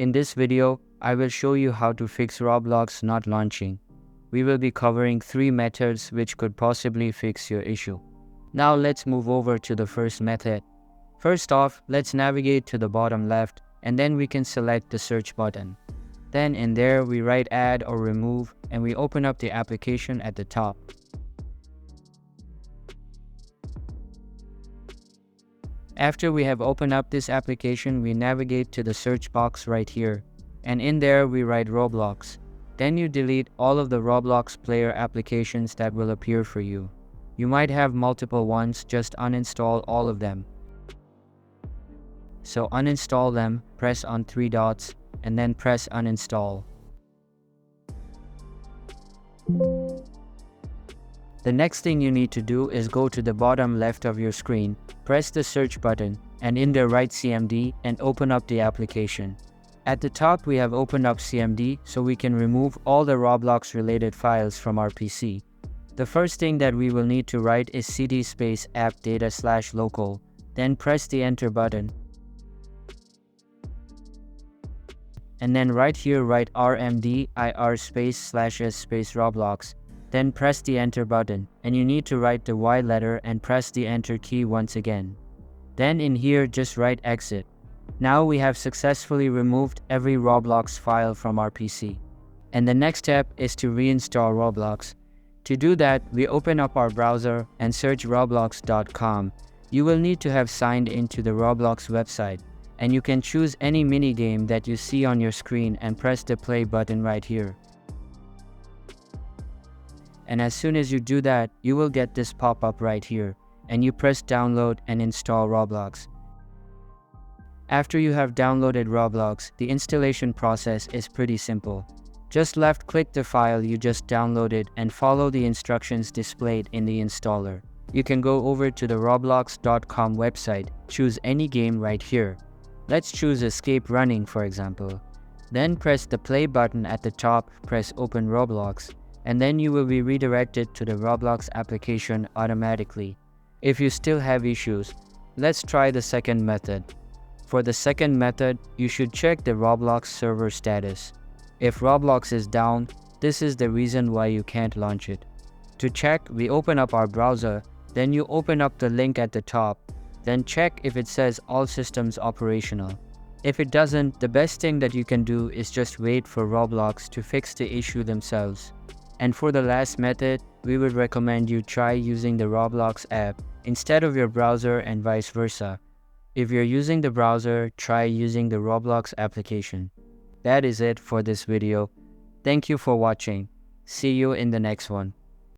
In this video, I will show you how to fix Roblox not launching. We will be covering 3 methods which could possibly fix your issue. Now let's move over to the first method. First off, let's navigate to the bottom left and then we can select the search button. Then in there we write add or remove and we open up the application at the top. After we have opened up this application, we navigate to the search box right here. And in there we write Roblox. Then you delete all of the Roblox player applications that will appear for you. You might have multiple ones, just uninstall all of them. So uninstall them, press on 3 dots, and then press uninstall. The next thing you need to do is go to the bottom left of your screen, press the search button, and in there write CMD and open up the application. At the top we have opened up CMD so we can remove all the Roblox related files from our PC. The first thing that we will need to write is cd space app data/local, then press the enter button. And then right here write rmdir space/s space Roblox. Then press the enter button, and you need to write the Y letter and press the enter key once again. Then in here just write exit. Now we have successfully removed every Roblox file from our PC. And the next step is to reinstall Roblox. To do that, we open up our browser and search roblox.com. You will need to have signed into the Roblox website, and you can choose any minigame that you see on your screen and press the play button right here. And as soon as you do that, you will get this pop-up right here, and you press download and install Roblox. After you have downloaded Roblox, the installation process is pretty simple. Just left-click the file you just downloaded and follow the instructions displayed in the installer. You can go over to the roblox.com website, choose any game right here. Let's choose Escape Running for example. Then press the play button at the top, press Open Roblox, and then you will be redirected to the Roblox application automatically. If you still have issues, let's try the second method. For the second method, you should check the Roblox server status. If Roblox is down, this is the reason why you can't launch it. To check, we open up our browser, then you open up the link at the top, then check if it says all systems operational. If it doesn't, the best thing that you can do is just wait for Roblox to fix the issue themselves. And for the last method, we would recommend you try using the Roblox app instead of your browser and vice versa. If you're using the browser, try using the Roblox application. That is it for this video. Thank you for watching. See you in the next one.